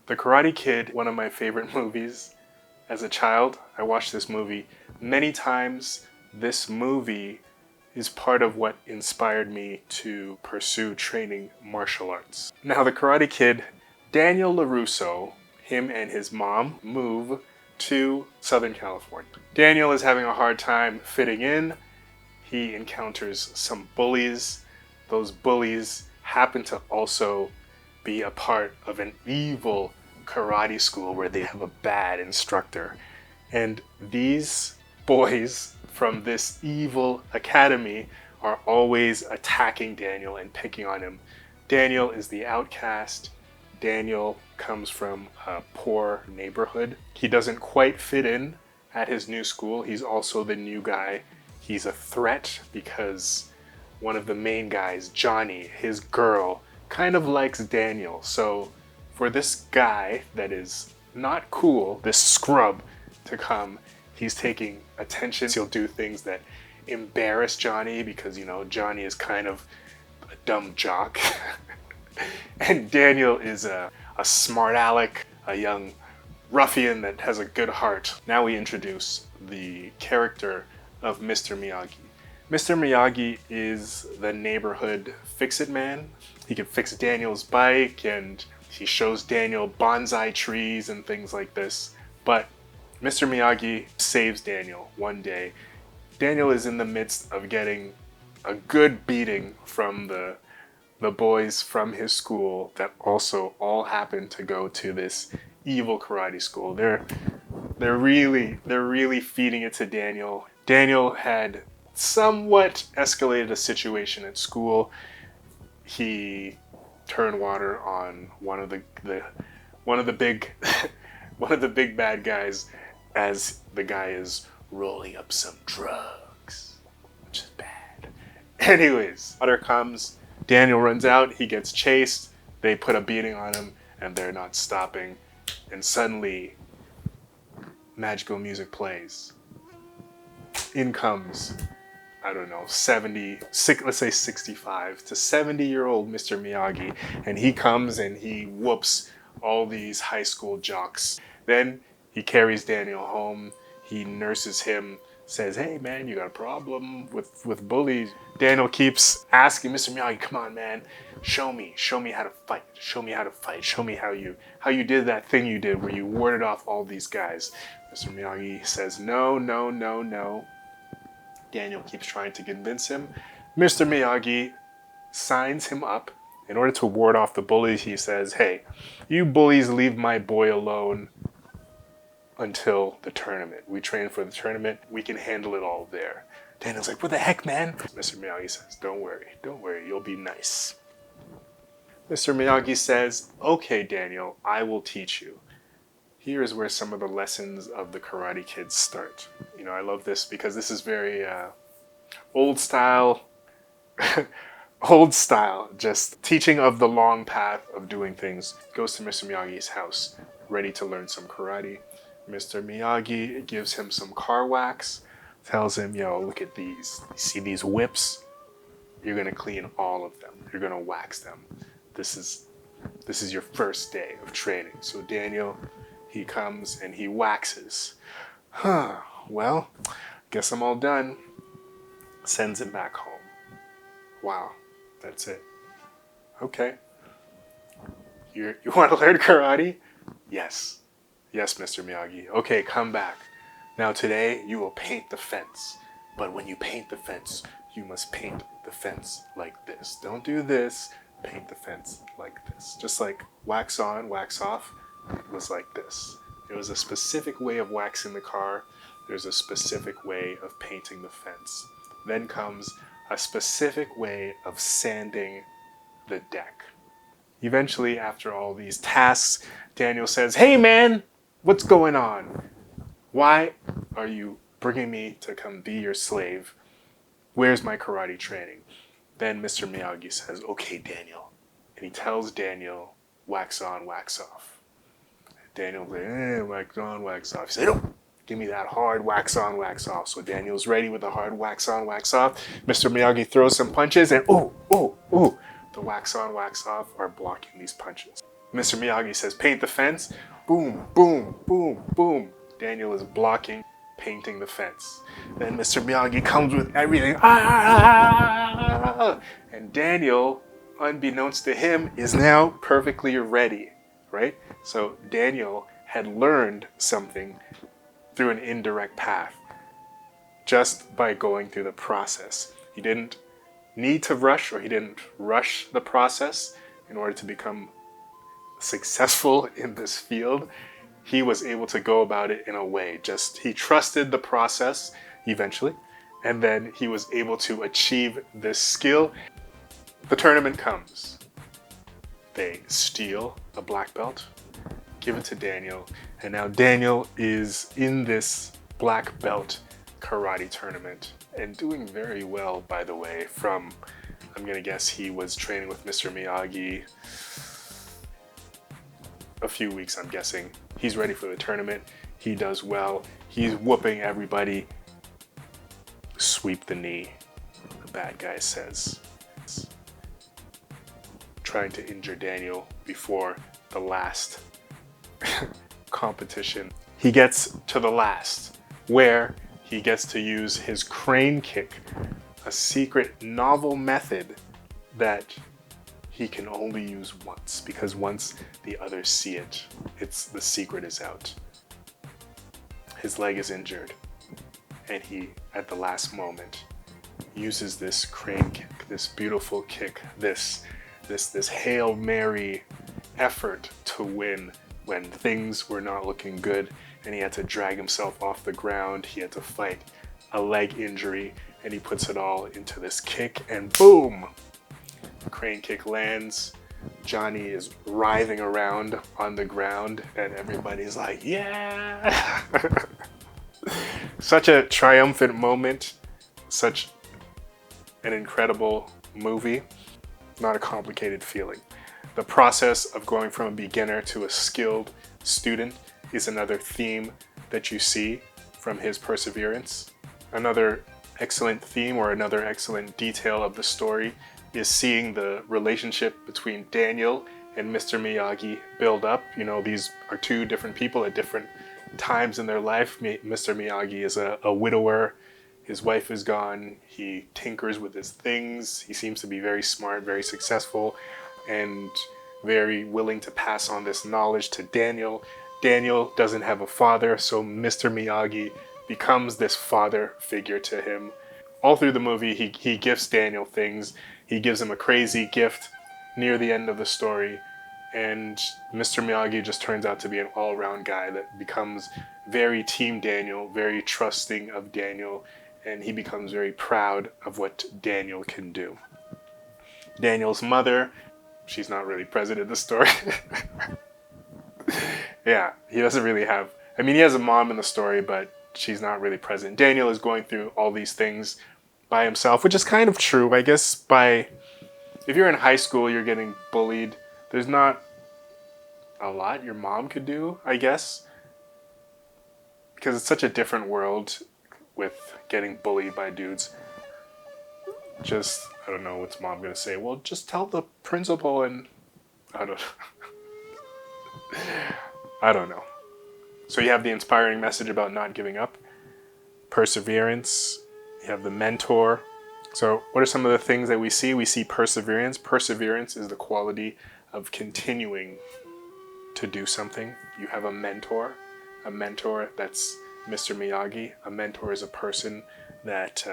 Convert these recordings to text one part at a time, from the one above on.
The Karate Kid, one of my favorite movies. As a child, I watched this movie many times. This movie is part of what inspired me to pursue training martial arts. Now, the Karate Kid, Daniel Larouso, him and his mom move to Southern California. Daniel is having a hard time fitting in. He encounters some bullies. Those bullies happen to also be a part of an evil karate school where they have a bad instructor. And these boys from this evil academy are always attacking Daniel and picking on him. Daniel is the outcast. Daniel comes from a poor neighborhood. He doesn't quite fit in at his new school. He's also the new guy. He's a threat because one of the main guys, Johnny, his girl, kind of likes Daniel. So for this guy that is not cool, this scrub, to come, he's taking attention. He'll do things that embarrass Johnny because, you know, Johnny is kind of a dumb jock. And Daniel is a smart aleck, a young ruffian that has a good heart. Now we introduce the character of Mr. Miyagi. Mr. Miyagi is the neighborhood fix-it man. He can fix Daniel's bike and he shows Daniel bonsai trees and things like this. But Mr. Miyagi saves Daniel one day. Daniel is in the midst of getting a good beating from the boys from his school that also all happen to go to this evil karate school. They're really feeding it to Daniel. Daniel had somewhat escalated a situation at school. He turned water on one of the big one of the big bad guys as the guy is rolling up some drugs, which is bad. Anyways, water comes. Daniel runs out. He gets chased. They put a beating on him, and they're not stopping. And suddenly, magical music plays. In comes, I don't know, let's say 65 to 70-year-old Mr. Miyagi, and he comes and he whoops all these high school jocks. Then he carries Daniel home. He nurses him, says, "Hey man, you got a problem with bullies?" Daniel keeps asking Mr. Miyagi, "Come on, man, show me how to fight. Show me how to fight. Show me how you did that thing you did where you warded off all these guys." Mr. Miyagi says, "No, no, no, no." Daniel keeps trying to convince him. Mr. Miyagi signs him up. In order to ward off the bullies, he says, "Hey, you bullies leave my boy alone until the tournament. We train for the tournament. We can handle it all there." Daniel's like, "What the heck, man?" Mr. Miyagi says, don't worry, you'll be nice." Mr. Miyagi says, "Okay, Daniel, I will teach you." Here is where some of the lessons of the Karate Kids start. You know, I love this because this is very old style, just teaching of the long path of doing things. Goes to Mr. Miyagi's house, ready to learn some karate. Mr. Miyagi gives him some car wax, tells him, "Yo, look at these. You see these whips? You're gonna clean all of them. You're gonna wax them. This is your first day of training." So Daniel, he comes and he waxes. Well, guess I'm all done. Sends him back home. Wow, that's it. Okay. You want to learn karate? Yes. Yes, Mr. Miyagi. Okay, come back. Now today, you will paint the fence. But when you paint the fence, you must paint the fence like this. Don't do this. Paint the fence like this. Just like wax on, wax off. It was like this. There was a specific way of waxing the car. There's a specific way of painting the fence. Then comes a specific way of sanding the deck. Eventually, after all these tasks, Daniel says, "Hey man, what's going on? Why are you bringing me to come be your slave? Where's my karate training?" Then Mr. Miyagi says, "Okay, Daniel." And he tells Daniel, "Wax on, wax off." Daniel's like, "Wax on, wax off." He said, "No, give me that hard wax on, wax off." So Daniel's ready with the hard wax on, wax off. Mr. Miyagi throws some punches and ooh, ooh, ooh. The wax on, wax off are blocking these punches. Mr. Miyagi says, paint the fence. Boom, boom, boom, boom. Daniel is blocking, painting the fence. Then Mr. Miyagi comes with everything. Ah! And Daniel, unbeknownst to him, is now perfectly ready, right? So Daniel had learned something through an indirect path just by going through the process. He didn't need to rush, or he didn't rush the process in order to become successful in this field. He was able to go about it in a way, just he trusted the process eventually, and then he was able to achieve this skill. The tournament comes. They steal a black belt, give it to Daniel, and now Daniel is in this black belt karate tournament and doing very well, by the way. From, I'm gonna guess he was training with Mr. Miyagi a few weeks, I'm guessing. He's ready for the tournament. He does well. He's whooping everybody. Sweep the knee, the bad guy says, trying to injure Daniel before the last competition. He gets to the last, where he gets to use his crane kick, a secret novel method that he can only use once, because once the others see it, the secret is out. His leg is injured, and he, at the last moment, uses this crane kick, this beautiful kick, this Hail Mary effort to win when things were not looking good, and he had to drag himself off the ground. He had to fight a leg injury, and he puts it all into this kick, and boom! The crane kick lands. Johnny is writhing around on the ground, and everybody's like, yeah! Such a triumphant moment, such an incredible movie. Not a complicated feeling. The process of going from a beginner to a skilled student is another theme that you see from his perseverance. Another excellent theme, or another excellent detail of the story, is seeing the relationship between Daniel and Mr. Miyagi build up. You know, these are two different people at different times in their life. Mr. Miyagi is a widower. His wife is gone. He tinkers with his things. He seems to be very smart, very successful, and very willing to pass on this knowledge to Daniel. Daniel doesn't have a father, so Mr. Miyagi becomes this father figure to him. All through the movie, he gifts Daniel things. He gives him a crazy gift near the end of the story, and Mr. Miyagi just turns out to be an all-around guy that becomes very Team Daniel, very trusting of Daniel, and he becomes very proud of what Daniel can do. Daniel's mother, she's not really present in the story. Yeah, he doesn't really have, I mean, he has a mom in the story, but she's not really present. Daniel is going through all these things by himself, which is kind of true. I guess if you're in high school, you're getting bullied, there's not a lot your mom could do, I guess, because it's such a different world with getting bullied by dudes. Just, I don't know what's mom gonna say. Well, just tell the principal, and I don't know. So you have the inspiring message about not giving up, perseverance, you have the mentor. So what are some of the things that we see? We see perseverance. Perseverance is the quality of continuing to do something. You have a mentor that's Mr. Miyagi. A mentor is a person that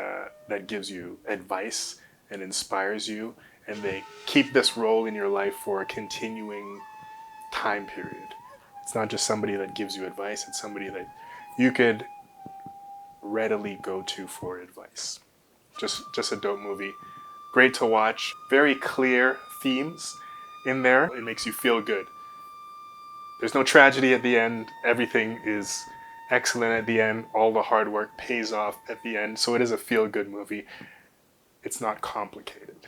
gives you advice and inspires you, and they keep this role in your life for a continuing time period. It's not just somebody that gives you advice, it's somebody that you could readily go to for advice. Just a dope movie. Great to watch. Very clear themes in there. It makes you feel good. There's no tragedy at the end. Everything is excellent at the end. All the hard work pays off at the end. So it is a feel-good movie. It's not complicated.